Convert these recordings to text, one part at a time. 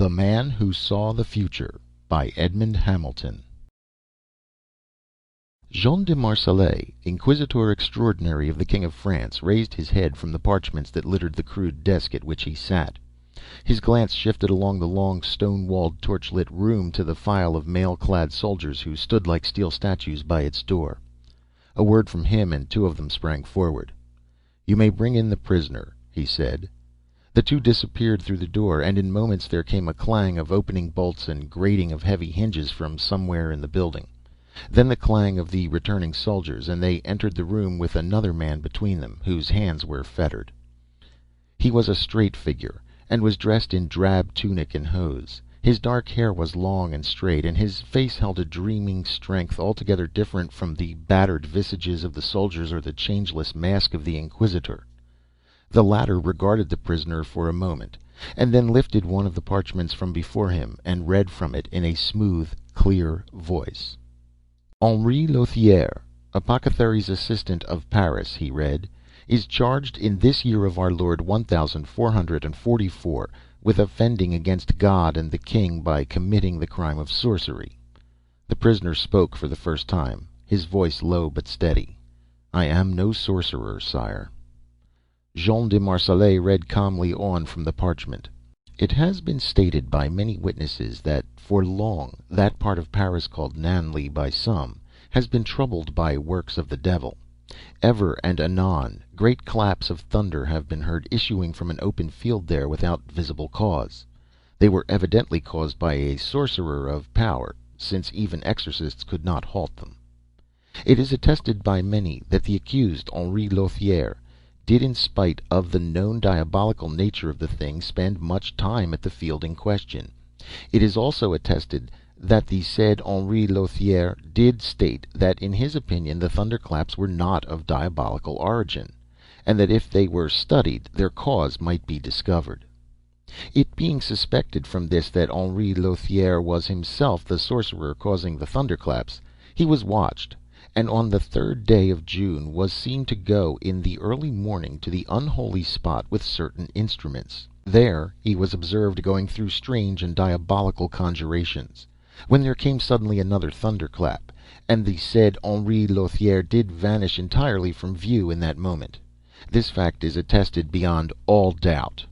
The Man Who Saw the Future by Edmond Hamilton. Jean de Marselait, Inquisitor Extraordinary of the King of France, raised his head from the parchments that littered the crude desk at which he sat. His glance shifted along the long, stone-walled, torch-lit room to the file of mail-clad soldiers who stood like steel statues by its door. A word from him and two of them sprang forward. "You may bring in the prisoner," he said. The two disappeared through the door, and in moments there came a clang of opening bolts and grating of heavy hinges from somewhere in the building. Then the clang of the returning soldiers, and they entered the room with another man between them, whose hands were fettered. He was a straight figure, and was dressed in drab tunic and hose. His dark hair was long and straight, and his face held a dreaming strength altogether different from the battered visages of the soldiers or the changeless mask of the Inquisitor. The latter regarded the prisoner for a moment, and then lifted one of the parchments from before him and read from it in a smooth, clear voice. "Henri Lothiere, apothecary's assistant of Paris," he read, "is charged in this year of our Lord 1444 with offending against God and the King by committing the crime of sorcery." The prisoner spoke for the first time, his voice low but steady. "I am no sorcerer, sire." Jean de Marselait read calmly on from the parchment. "It has been stated by many witnesses that for long that part of Paris called Nanley by some has been troubled by works of the devil. Ever and anon great claps of thunder have been heard issuing from an open field there without visible cause. They were evidently caused by a sorcerer of power, since even exorcists could not halt them. It is attested by many that the accused, Henri Lothiere, did, in spite of the known diabolical nature of the thing, spend much time at the field in question. It is also attested that the said Henri Lothiere did state that in his opinion the thunderclaps were not of diabolical origin, and that if they were studied their cause might be discovered. It being suspected from this that Henri Lothiere was himself the sorcerer causing the thunderclaps, he was watched, and on the 3rd day of June was seen to go in the early morning to the unholy spot with certain instruments. There he was observed going through strange and diabolical conjurations, when there came suddenly another thunderclap, and the said Henri Lothiere did vanish entirely from view in that moment. This fact is attested beyond all doubt.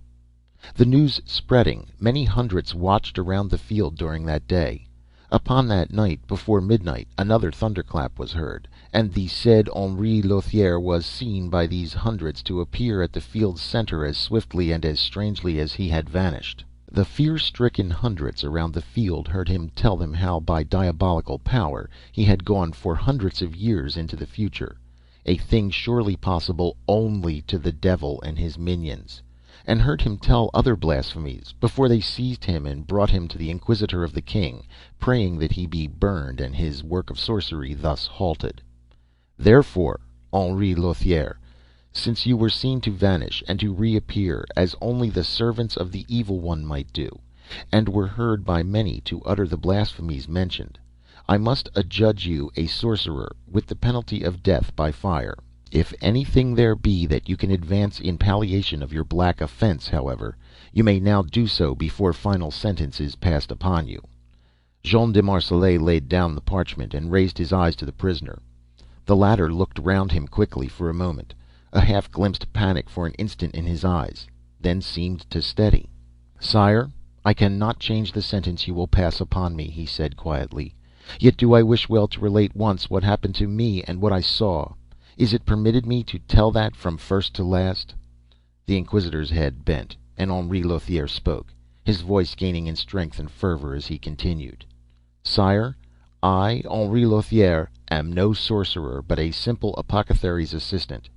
The news spreading, many hundreds watched around the field during that day. Upon that night, before midnight, another thunderclap was heard, and the said Henri Lothiere was seen by these hundreds to appear at the field's center as swiftly and as strangely as he had vanished. The fear-stricken hundreds around the field heard him tell them how by diabolical power he had gone for hundreds of years into the future, a thing surely possible only to the devil and his minions, and heard him tell other blasphemies before they seized him and brought him to the Inquisitor of the King, praying that he be burned and his work of sorcery thus halted. Therefore, Henri Lothiere, since you were seen to vanish and to reappear as only the servants of the Evil One might do, and were heard by many to utter the blasphemies mentioned, I must adjudge you a sorcerer with the penalty of death by fire. If anything there be that you can advance in palliation of your black offense, however, you may now do so before final sentence is passed upon you." Jean de Marselait laid down the parchment and raised his eyes to the prisoner. The latter looked round him quickly for a moment, a half-glimpsed panic for an instant in his eyes, then seemed to steady. "Sire, I cannot change the sentence you will pass upon me," he said quietly. "Yet do I wish well to relate once what happened to me and what I saw. Is it permitted me to tell that from first to last?" The Inquisitor's head bent, and Henri Lothiere spoke, his voice gaining in strength and fervor as he continued. "Sire, I, Henri Lothiere, am no sorcerer, but a simple apothecary's assistant.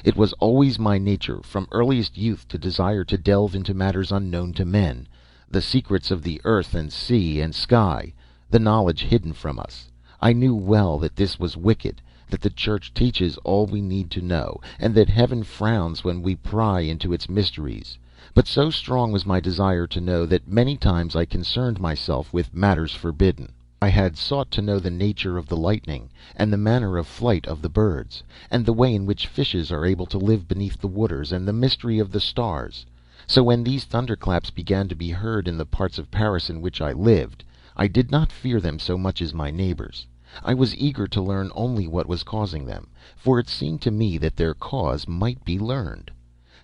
It was always my nature, from earliest youth, to desire to delve into matters unknown to men, the secrets of the earth and sea and sky, the knowledge hidden from us. I knew well that this was wicked, that the Church teaches all we need to know, and that heaven frowns when we pry into its mysteries. But so strong was my desire to know that many times I concerned myself with matters forbidden. I had sought to know the nature of the lightning, and the manner of flight of the birds, and the way in which fishes are able to live beneath the waters, and the mystery of the stars. So when these thunderclaps began to be heard in the parts of Paris in which I lived, I did not fear them so much as my neighbors. I was eager to learn only what was causing them, for it seemed to me that their cause might be learned.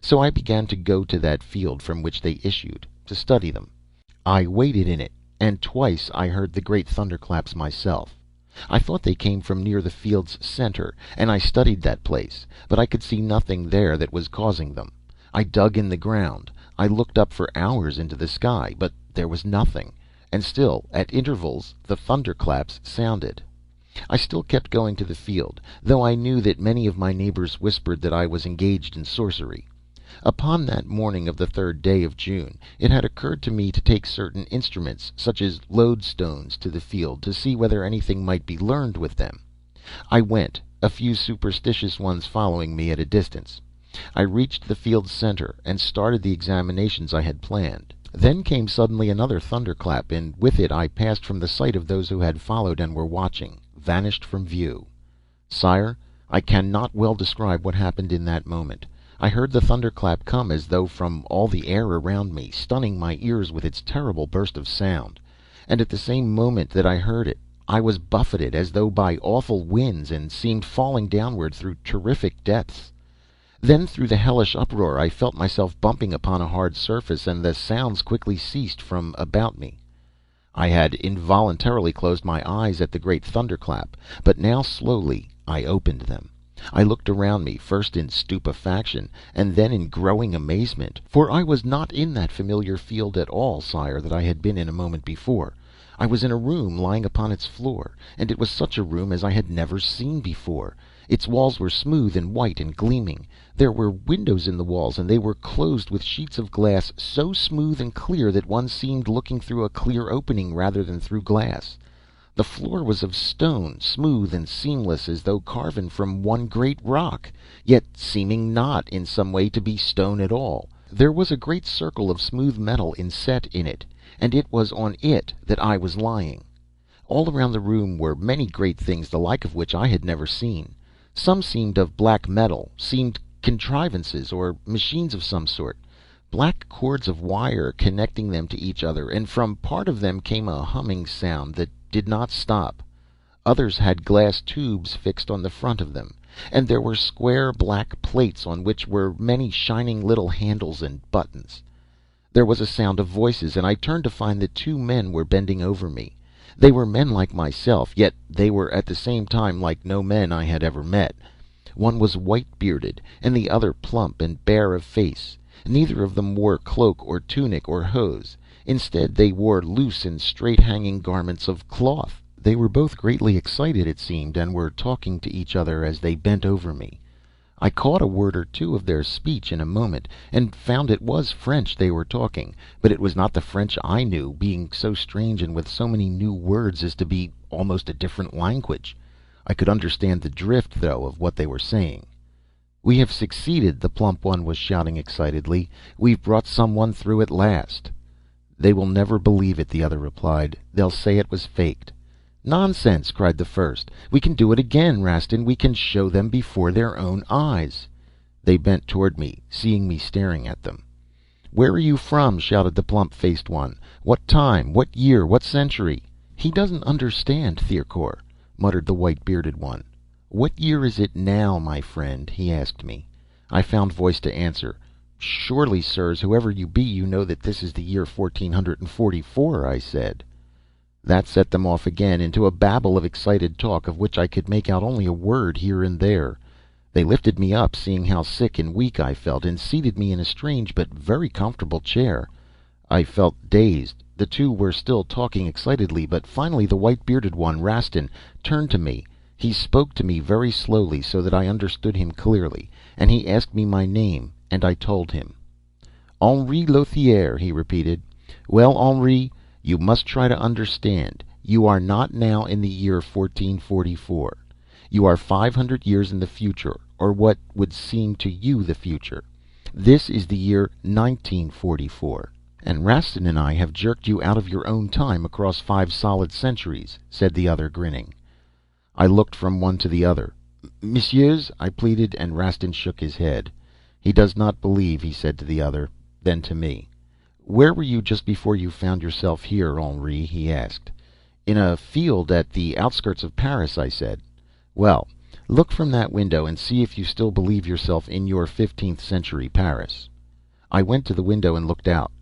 So I began to go to that field from which they issued, to study them. I waited in it, and twice I heard the great thunderclaps myself. I thought they came from near the field's center, and I studied that place, but I could see nothing there that was causing them. I dug in the ground. I looked up for hours into the sky, but there was nothing, and still, at intervals, the thunderclaps sounded. I still kept going to the field, though I knew that many of my neighbors whispered that I was engaged in sorcery. Upon that morning of the 3rd day of June, it had occurred to me to take certain instruments, such as lodestones, to the field, to see whether anything might be learned with them. I went, a few superstitious ones following me at a distance. I reached the field's center, and started the examinations I had planned. Then came suddenly another thunderclap, and with it I passed from the sight of those who had followed and were watching, vanished from view. Sire, I cannot well describe what happened in that moment. I heard the thunderclap come as though from all the air around me, stunning my ears with its terrible burst of sound. And at the same moment that I heard it, I was buffeted as though by awful winds, and seemed falling downward through terrific depths. Then through the hellish uproar I felt myself bumping upon a hard surface, and the sounds quickly ceased from about me. I had involuntarily closed my eyes at the great thunderclap, but now slowly I opened them. I looked around me, first in stupefaction, and then in growing amazement, for I was not in that familiar field at all, sire, that I had been in a moment before. I was in a room lying upon its floor, and it was such a room as I had never seen before. Its walls were smooth and white and gleaming. There were windows in the walls, and they were closed with sheets of glass so smooth and clear that one seemed looking through a clear opening rather than through glass. The floor was of stone, smooth and seamless as though carven from one great rock, yet seeming not in some way to be stone at all. There was a great circle of smooth metal inset in it, and it was on it that I was lying. All around the room were many great things, the like of which I had never seen. Some seemed of black metal, seemed contrivances or machines of some sort, black cords of wire connecting them to each other, and from part of them came a humming sound that did not stop. Others had glass tubes fixed on the front of them, and there were square black plates on which were many shining little handles and buttons. There was a sound of voices, and I turned to find that 2 men were bending over me. They were men like myself, yet they were at the same time like no men I had ever met. One was white-bearded, and the other plump and bare of face. Neither of them wore cloak or tunic or hose. Instead, they wore loose and straight-hanging garments of cloth. They were both greatly excited, it seemed, and were talking to each other as they bent over me. I caught a word or two of their speech in a moment, and found it was French they were talking, but it was not the French I knew, being so strange and with so many new words as to be almost a different language. I could understand the drift, though, of what they were saying. "We have succeeded," the plump one was shouting excitedly. "We've brought someone through at last." "They will never believe it," the other replied. "They'll say it was faked." "Nonsense!" cried the first. "We can do it again, Rastin. We can show them before their own eyes." They bent toward me, seeing me staring at them. "Where are you from?" shouted the plump-faced one. "What time? What year? What century?" "He doesn't understand, Thicourt," muttered the white-bearded one. "What year is it now, my friend?" he asked me. I found voice to answer. "Surely, sirs, whoever you be, you know that this is the year 1444, I said. That set them off again into a babble of excited talk, of which I could make out only a word here and there. They lifted me up, seeing how sick and weak I felt, and seated me in a strange but very comfortable chair. I felt dazed. The 2 were still talking excitedly, but finally the white-bearded one, Rastin, turned to me. He spoke to me very slowly, so that I understood him clearly, and he asked me my name, and I told him. "Henri Lothiere," he repeated. "Well, Henri, you must try to understand. You are not now in the year 1444. You are 500 years in the future, or what would seem to you the future. This is the year 1944. And Rastin and I have jerked you out of your own time across 5 solid centuries," said the other, grinning. I looked from one to the other. "Messieurs," I pleaded, and Rastin shook his head. "He does not believe," he said to the other. Then to me, "Where were you just before you found yourself here, Henri?" he asked. "In a field at the outskirts of Paris," I said. "Well, look from that window and see if you still believe yourself in your 15th century Paris." I went to the window and looked out.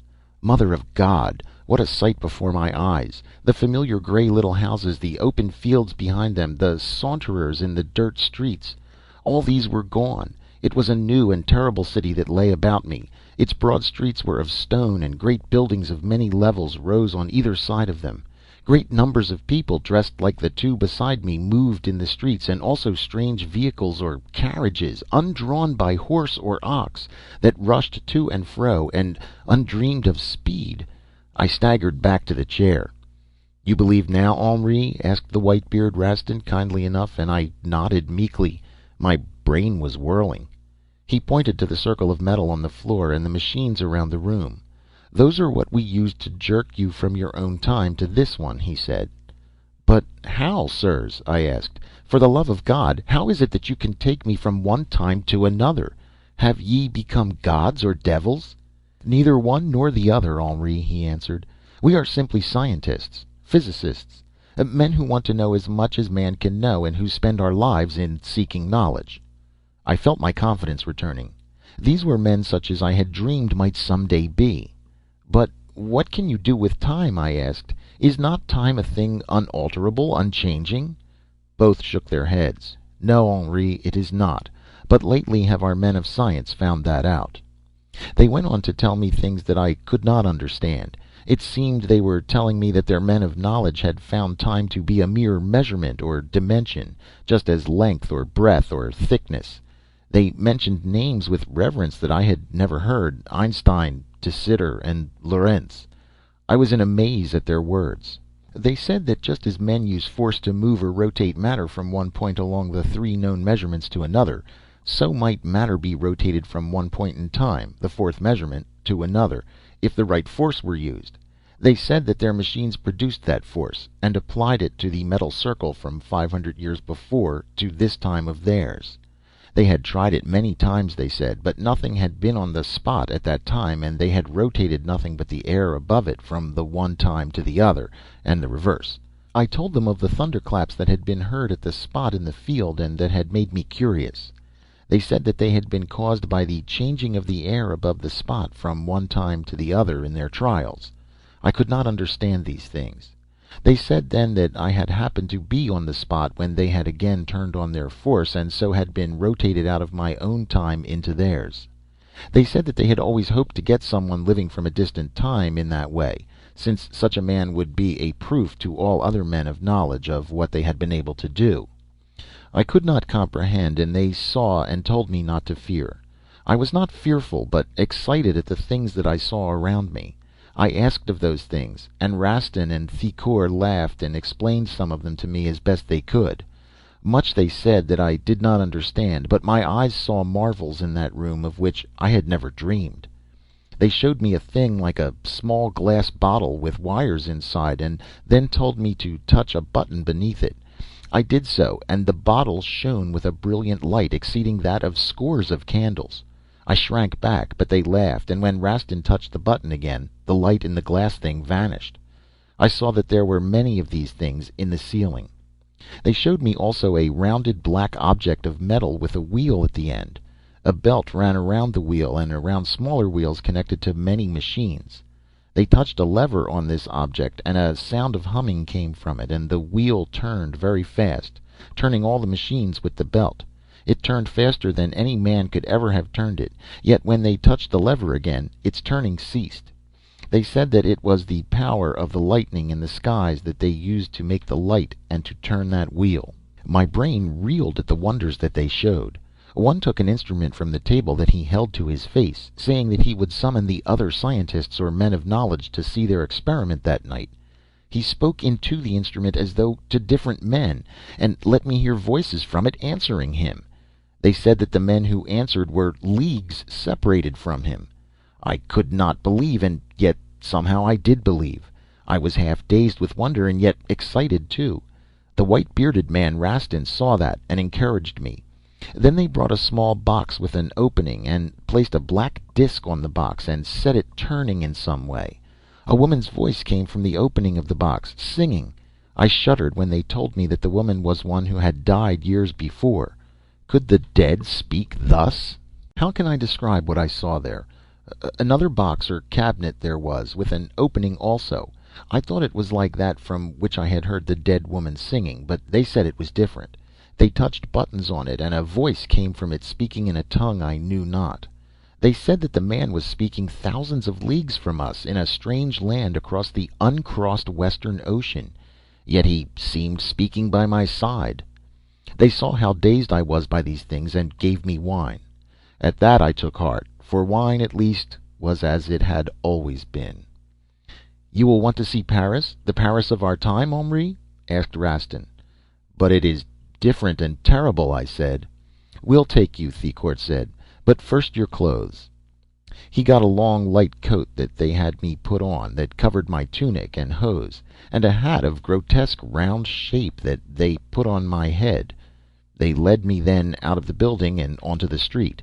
Mother of God, what a sight before my eyes! The familiar gray little houses, the open fields behind them, the saunterers in the dirt streets. All these were gone. It was a new and terrible city that lay about me. Its broad streets were of stone, and great buildings of many levels rose on either side of them. Great numbers of people, dressed like the two beside me, moved in the streets, and also strange vehicles or carriages, undrawn by horse or ox, that rushed to and fro, and undreamed of speed. I staggered back to the chair. "You believe now, Henri?" asked the white-beard Rastin kindly enough, and I nodded meekly. My brain was whirling. He pointed to the circle of metal on the floor and the machines around the room. "Those are what we used to jerk you from your own time to this one," he said. "But how, sirs?" I asked. "For the love of God, how is it that you can take me from one time to another? Have ye become gods or devils?" "Neither one nor the other, Henri," he answered. "We are simply scientists, physicists, men who want to know as much as man can know, and who spend our lives in seeking knowledge." I felt my confidence returning. These were men such as I had dreamed might some day be. "But what can you do with time?" I asked. "Is not time a thing unalterable, unchanging?" Both shook their heads. "No, Henri, it is not. But lately have our men of science found that out." They went on to tell me things that I could not understand. It seemed they were telling me that their men of knowledge had found time to be a mere measurement or dimension, just as length or breadth or thickness. They mentioned names with reverence that I had never heard: Einstein, De Sitter, and Lorentz. I was in a maze at their words. They said that just as men use force to move or rotate matter from one point along the three known measurements to another, so might matter be rotated from one point in time, the fourth measurement, to another, if the right force were used. They said that their machines produced that force, and applied it to the metal circle from 500 years before to this time of theirs. They had tried it many times, they said, but nothing had been on the spot at that time, and they had rotated nothing but the air above it from the one time to the other, and the reverse. I told them of the thunderclaps that had been heard at the spot in the field, and that had made me curious. They said that they had been caused by the changing of the air above the spot from one time to the other in their trials. I could not understand these things. They said then that I had happened to be on the spot when they had again turned on their force, and so had been rotated out of my own time into theirs. They said that they had always hoped to get someone living from a distant time in that way, since such a man would be a proof to all other men of knowledge of what they had been able to do. I could not comprehend, and they saw and told me not to fear. I was not fearful, but excited at the things that I saw around me. I asked of those things, and Rastin and Thicourt laughed and explained some of them to me as best they could. Much they said that I did not understand, but my eyes saw marvels in that room of which I had never dreamed. They showed me a thing like a small glass bottle with wires inside, and then told me to touch a button beneath it. I did so, and the bottle shone with a brilliant light exceeding that of scores of candles. I shrank back, but they laughed, and when Rastin touched the button again, the light in the glass thing vanished. I saw that there were many of these things in the ceiling. They showed me also a rounded black object of metal with a wheel at the end. A belt ran around the wheel and around smaller wheels connected to many machines. They touched a lever on this object, and a sound of humming came from it, and the wheel turned very fast, turning all the machines with the belt. It turned faster than any man could ever have turned it, yet when they touched the lever again, its turning ceased. They said that it was the power of the lightning in the skies that they used to make the light and to turn that wheel. My brain reeled at the wonders that they showed. One took an instrument from the table that he held to his face, saying that he would summon the other scientists or men of knowledge to see their experiment that night. He spoke into the instrument as though to different men, and let me hear voices from it answering him. They said that the men who answered were leagues separated from him. I could not believe, and yet somehow I did believe. I was half dazed with wonder, and yet excited too. The white-bearded man Rastin saw that, and encouraged me. Then they brought a small box with an opening, and placed a black disk on the box, and set it turning in some way. A woman's voice came from the opening of the box, singing. I shuddered when they told me that the woman was one who had died years before. Could the dead speak thus? How can I describe what I saw there? Another box or cabinet there was, with an opening also. I thought it was like that from which I had heard the dead woman singing, but they said it was different. They touched buttons on it, and a voice came from it speaking in a tongue I knew not. They said that the man was speaking thousands of leagues from us, in a strange land across the uncrossed Western Ocean, yet he seemed speaking by my side. They saw how dazed I was by these things, and gave me wine. At that I took heart, for wine at least was as it had always been. "You will want to see Paris, the Paris of our time, Henri?" asked Rastin. "But it is different and terrible," I said. "We'll take you," Thicourt said, "but first your clothes." He got a long light coat that they had me put on, that covered my tunic and hose, and a hat of grotesque round shape that they put on my head. They led me then out of the building and onto the street.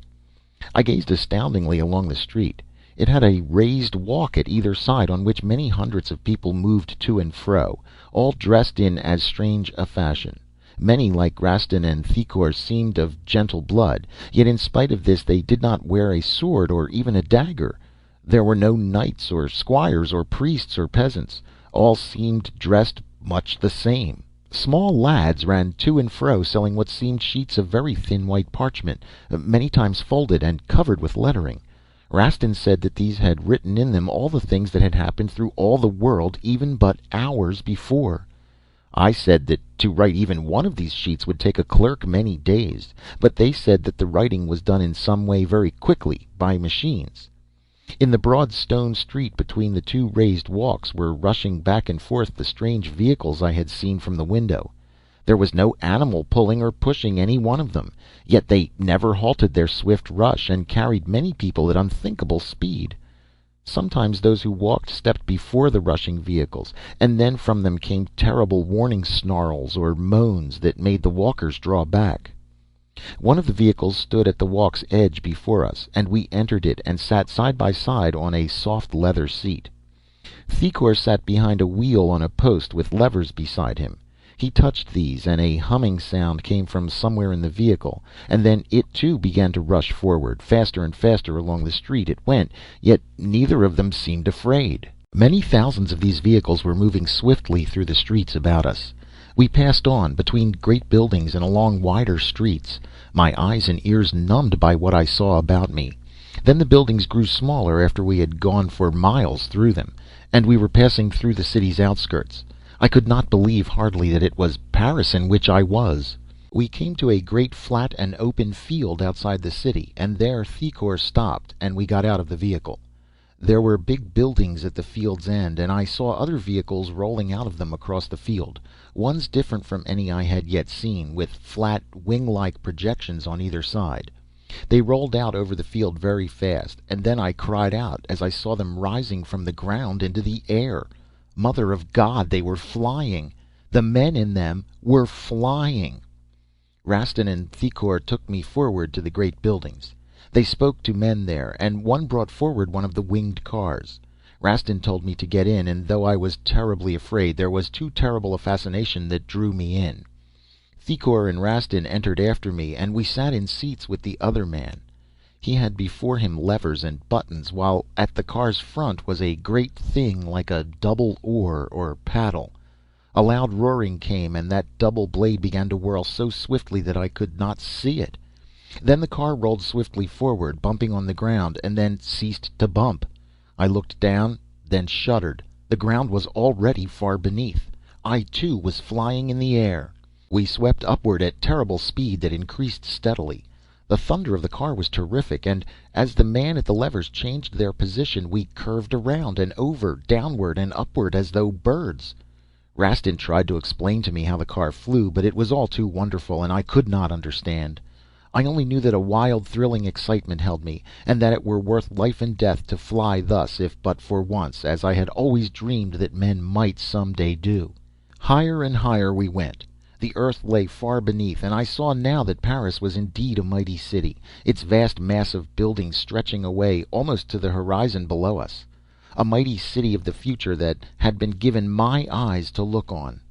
I gazed astoundingly along the street. It had a raised walk at either side, on which many hundreds of people moved to and fro, all dressed in as strange a fashion. Many, like Rastin and Thicourt, seemed of gentle blood, yet in spite of this they did not wear a sword or even a dagger. There were no knights or squires or priests or peasants. All seemed dressed much the same. Small lads ran to and fro selling what seemed sheets of very thin white parchment, many times folded and covered with lettering. Rastin said that these had written in them all the things that had happened through all the world even but hours before. I said that to write even one of these sheets would take a clerk many days, but they said that the writing was done in some way very quickly by machines. In the broad stone street between the two raised walks were rushing back and forth the strange vehicles I had seen from the window. There was no animal pulling or pushing any one of them, yet they never halted their swift rush, and carried many people at unthinkable speed. Sometimes those who walked stepped before the rushing vehicles, and then from them came terrible warning snarls or moans that made the walkers draw back. One of the vehicles stood at the walk's edge before us, and we entered it and sat side by side on a soft leather seat. Thicourt sat behind a wheel on a post with levers beside him. He touched these, and a humming sound came from somewhere in the vehicle, and then it too began to rush forward. Faster and faster along the street it went, yet neither of them seemed afraid. Many thousands of these vehicles were moving swiftly through the streets about us. We passed on, between great buildings and along wider streets, my eyes and ears numbed by what I saw about me. Then the buildings grew smaller after we had gone for miles through them, and we were passing through the city's outskirts. I could not believe hardly that it was Paris in which I was. We came to a great flat and open field outside the city, and there Thicourt stopped, and we got out of the vehicle. There were big buildings at the field's end, and I saw other vehicles rolling out of them across the field, ones different from any I had yet seen, with flat, wing-like projections on either side. They rolled out over the field very fast, and then I cried out as I saw them rising from the ground into the air. Mother of God, they were flying! The men in them were flying! Rastin and Thicourt took me forward to the great buildings. They spoke to men there, and one brought forward one of the winged cars. Rastin told me to get in, and though I was terribly afraid, there was too terrible a fascination that drew me in. Thicourt and Rastin entered after me, and we sat in seats with the other man. He had before him levers and buttons, while at the car's front was a great thing like a double oar or paddle. A loud roaring came, and that double blade began to whirl so swiftly that I could not see it. Then the car rolled swiftly forward, bumping on the ground, and then ceased to bump. I looked down, then shuddered. The ground was already far beneath. I, too, was flying in the air. We swept upward at terrible speed that increased steadily. The thunder of the car was terrific, and as the man at the levers changed their position, we curved around and over, downward and upward, as though birds. Rastin tried to explain to me how the car flew, but it was all too wonderful, and I could not understand. I only knew that a wild, thrilling excitement held me, and that it were worth life and death to fly thus, if but for once, as I had always dreamed that men might some day do. Higher and higher we went. The earth lay far beneath, and I saw now that Paris was indeed a mighty city, its vast mass of buildings stretching away almost to the horizon below us. A mighty city of the future that had been given my eyes to look on.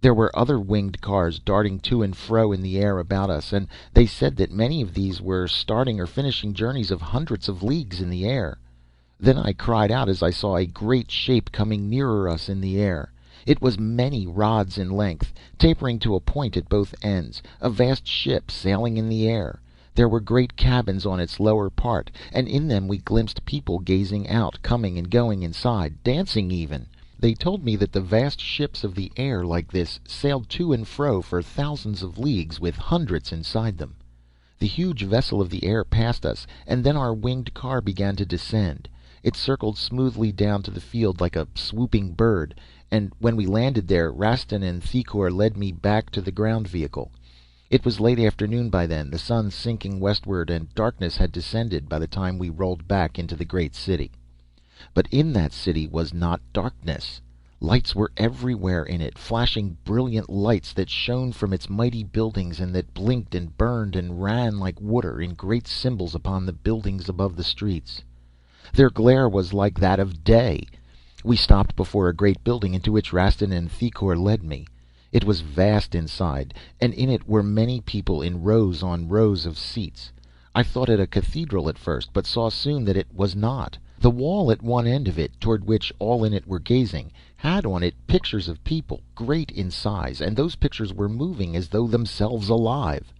There were other winged cars darting to and fro in the air about us, and they said that many of these were starting or finishing journeys of hundreds of leagues in the air. Then I cried out as I saw a great shape coming nearer us in the air. It was many rods in length, tapering to a point at both ends, a vast ship sailing in the air. There were great cabins on its lower part, and in them we glimpsed people gazing out, coming and going inside, dancing even. They told me that the vast ships of the air like this sailed to and fro for thousands of leagues, with hundreds inside them. The huge vessel of the air passed us, and then our winged car began to descend. It circled smoothly down to the field like a swooping bird, and when we landed there, Rastin and Thicourt led me back to the ground vehicle. It was late afternoon by then, the sun sinking westward, and darkness had descended by the time we rolled back into the great city. But in that city was not darkness. Lights were everywhere in it, flashing brilliant lights that shone from its mighty buildings, and that blinked and burned and ran like water in great symbols upon the buildings above the streets. Their glare was like that of day. We stopped before a great building into which Rastin and Thicourt led me. It was vast inside, and in it were many people in rows on rows of seats. I thought it a cathedral at first, but saw soon that it was not. The wall at one end of it, toward which all in it were gazing, had on it pictures of people, great in size, and those pictures were moving as though themselves alive.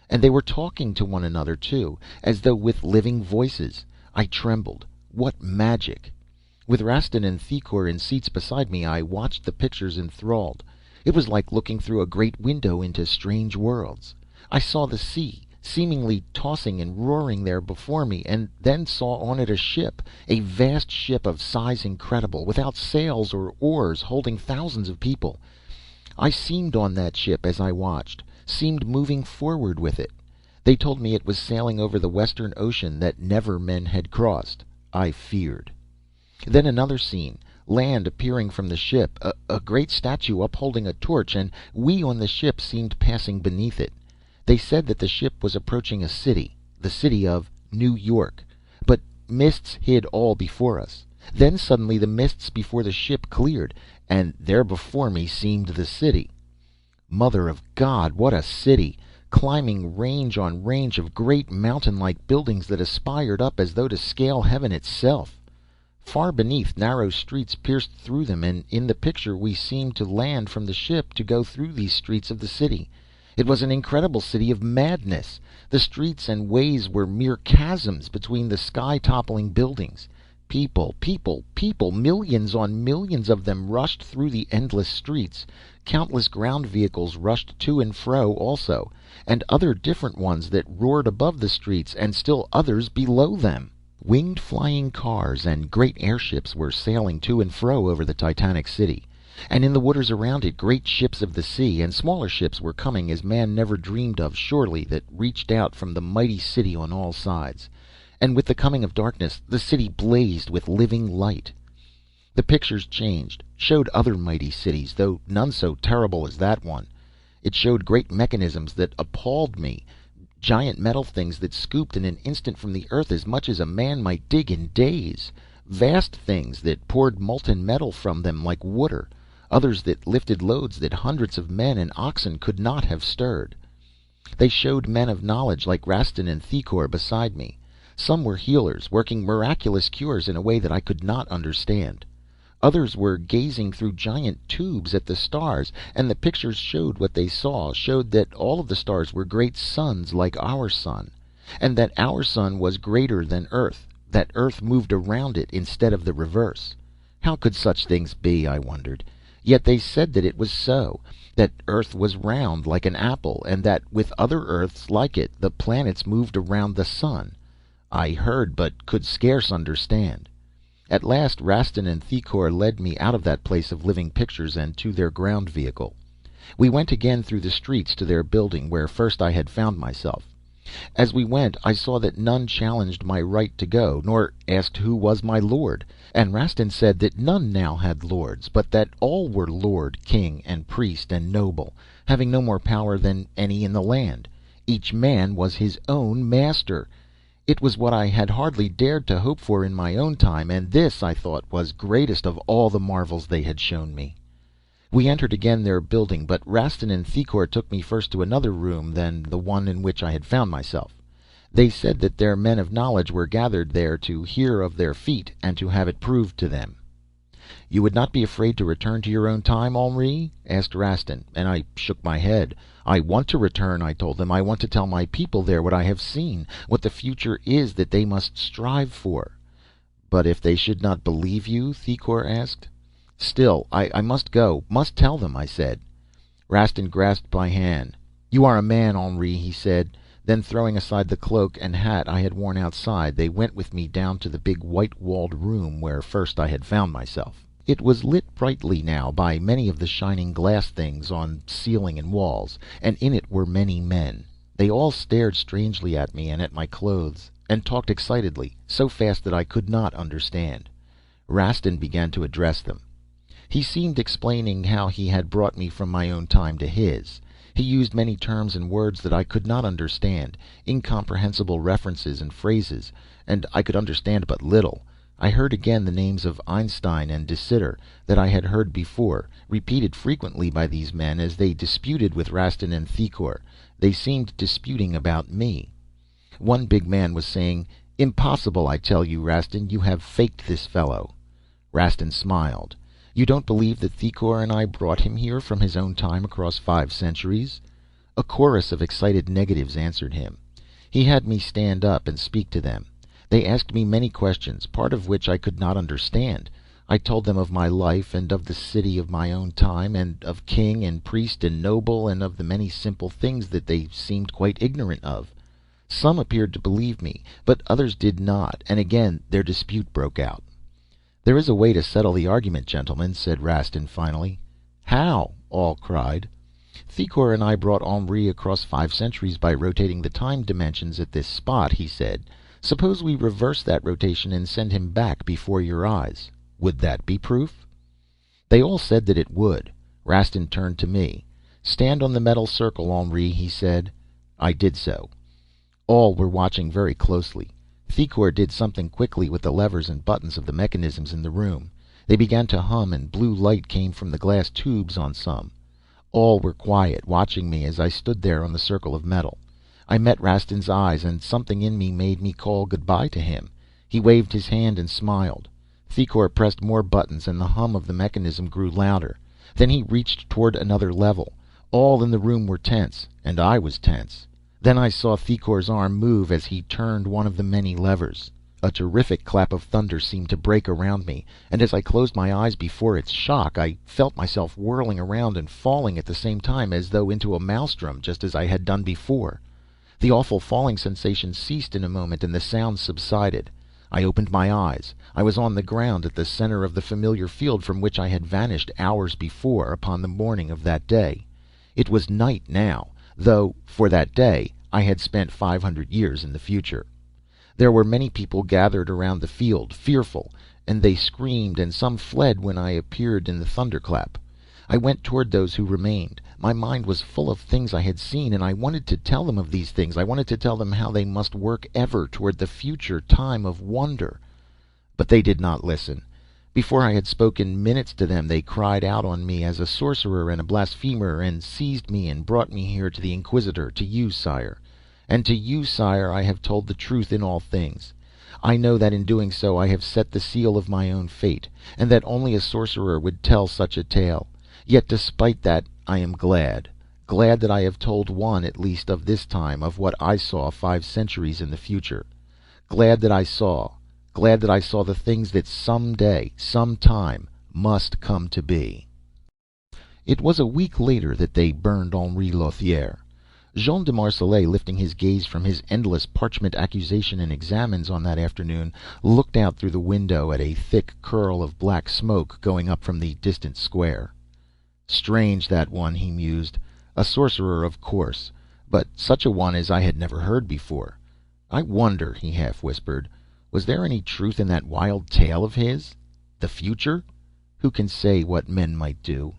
And they were talking to one another, too, as though with living voices. I trembled. What magic! With Rastin and Thicourt in seats beside me, I watched the pictures enthralled. It was like looking through a great window into strange worlds. I saw the sea, seemingly tossing and roaring there before me, and then saw on it a ship, a vast ship of size incredible, without sails or oars, holding thousands of people. I seemed on that ship as I watched, seemed moving forward with it. They told me it was sailing over the western ocean that never men had crossed. I feared. Then another scene, land appearing from the ship, a great statue upholding a torch, and we on the ship seemed passing beneath it. They said that the ship was approaching a city, the city of New York, but mists hid all before us. Then suddenly the mists before the ship cleared, and there before me seemed the city. Mother of God, what a city! Climbing range on range of great mountain-like buildings that aspired up as though to scale heaven itself. Far beneath, narrow streets pierced through them, and in the picture we seemed to land from the ship to go through these streets of the city. It was an incredible city of madness. The streets and ways were mere chasms between the sky-toppling buildings. People, people, people, millions on millions of them rushed through the endless streets. Countless ground vehicles rushed to and fro also, and other different ones that roared above the streets, and still others below them. Winged flying cars and great airships were sailing to and fro over the titanic city, and in the waters around it great ships of the sea and smaller ships were coming as man never dreamed of surely, that reached out from the mighty city on all sides. And with the coming of darkness the city blazed with living light. The pictures changed, showed other mighty cities, though none so terrible as that one. It showed great mechanisms that appalled me, giant metal things that scooped in an instant from the earth as much as a man might dig in days, vast things that poured molten metal from them like water, others that lifted loads that hundreds of men and oxen could not have stirred. They showed men of knowledge like Rastin and Thicourt beside me. Some were healers, working miraculous cures in a way that I could not understand. Others were gazing through giant tubes at the stars, and the pictures showed what they saw, showed that all of the stars were great suns like our sun, and that our sun was greater than Earth, that Earth moved around it instead of the reverse. How could such things be, I wondered? Yet they said that it was so, that Earth was round like an apple, and that with other Earths like it the planets moved around the sun. I heard, but could scarce understand. At last Rastin and Thicourt led me out of that place of living pictures and to their ground vehicle. We went again through the streets to their building, where first I had found myself. As we went, I saw that none challenged my right to go, nor asked who was my lord. And Rastin said that none now had lords, but that all were lord, king, and priest, and noble, having no more power than any in the land. Each man was his own master. It was what I had hardly dared to hope for in my own time, and this, I thought, was greatest of all the marvels they had shown me. We entered again their building, but Rastin and Thicourt took me first to another room than the one in which I had found myself. They said that their men of knowledge were gathered there to hear of their feat and to have it proved to them. "You would not be afraid to return to your own time, Henri?" asked Rastin, and I shook my head. "I want to return," I told them. "I want to tell my people there what I have seen, what the future is that they must strive for." "But if they should not believe you?" Thicourt asked. "Still, I must go, must tell them," I said. Rastin grasped my hand. "You are a man, Henri," he said. Then, throwing aside the cloak and hat I had worn outside, they went with me down to the big white-walled room where first I had found myself. It was lit brightly now by many of the shining glass things on ceiling and walls, and in it were many men. They all stared strangely at me and at my clothes, and talked excitedly, so fast that I could not understand. Rastin began to address them. He seemed explaining how he had brought me from my own time to his. He used many terms and words that I could not understand, incomprehensible references and phrases, and I could understand but little. I heard again the names of Einstein and De Sitter that I had heard before, repeated frequently by these men as they disputed with Rastin and Thicourt. They seemed disputing about me. One big man was saying, "Impossible, I tell you, Rastin, you have faked this fellow." Rastin smiled. "You don't believe that Thicourt and I brought him here from his own time across 5 centuries?" A chorus of excited negatives answered him. He had me stand up and speak to them. They asked me many questions, part of which I could not understand. I told them of my life, and of the city of my own time, and of king and priest and noble, and of the many simple things that they seemed quite ignorant of. Some appeared to believe me, but others did not, and again their dispute broke out. "There is a way to settle the argument, gentlemen," said Rastin finally. "How?" all cried. "Thicourt and I brought Henri across 5 centuries by rotating the time dimensions at this spot," he said. "Suppose we reverse that rotation and send him back before your eyes. Would that be proof?" They all said that it would. Rastin turned to me. "Stand on the metal circle, Henri," he said. I did so. All were watching very closely. Thicourt did something quickly with the levers and buttons of the mechanisms in the room. They began to hum, and blue light came from the glass tubes on some. All were quiet, watching me as I stood there on the circle of metal. I met Rastin's eyes, and something in me made me call goodbye to him. He waved his hand and smiled. Thicourt pressed more buttons, and the hum of the mechanism grew louder. Then he reached toward another level. All in the room were tense, and I was tense. Then I saw Thicourt's arm move as he turned one of the many levers. A terrific clap of thunder seemed to break around me, and as I closed my eyes before its shock, I felt myself whirling around and falling at the same time, as though into a maelstrom, just as I had done before. The awful falling sensation ceased in a moment, and the sound subsided. I opened my eyes. I was on the ground at the center of the familiar field from which I had vanished hours before, upon the morning of that day. It was night now, though, for that day, I had spent 500 years in the future. There were many people gathered around the field, fearful, and they screamed, and some fled when I appeared in the thunderclap. I went toward those who remained. My mind was full of things I had seen, and I wanted to tell them of these things. I wanted to tell them how they must work ever toward the future time of wonder. But they did not listen. Before I had spoken minutes to them, they cried out on me as a sorcerer and a blasphemer, and seized me and brought me here to the Inquisitor, to you, sire. And to you, sire, I have told the truth in all things. I know that in doing so I have set the seal of my own fate, and that only a sorcerer would tell such a tale. Yet despite that, I am glad that I have told one at least of this time, of what I saw 5 centuries in the future. Glad that I saw the things that some day, some time, must come to be. It was a week later that they burned Henri Lothiere. Jean de Marselait, lifting his gaze from his endless parchment accusation and examens on that afternoon, looked out through the window at a thick curl of black smoke going up from the distant square. "Strange, that one," he mused. "A sorcerer, of course. but such a one as I had never heard before. "I wonder," he half whispered, "was there any truth in that wild tale of his? The future? Who can say what men might do?"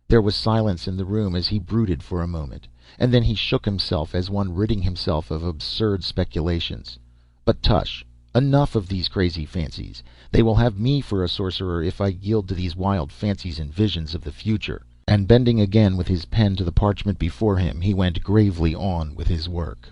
There was silence in the room as he brooded for a moment, and then he shook himself as one ridding himself of absurd speculations. "But tush, enough of these crazy fancies. They will have me for a sorcerer if I yield to these wild fancies and visions of the future." And bending again with his pen to the parchment before him, he went gravely on with his work.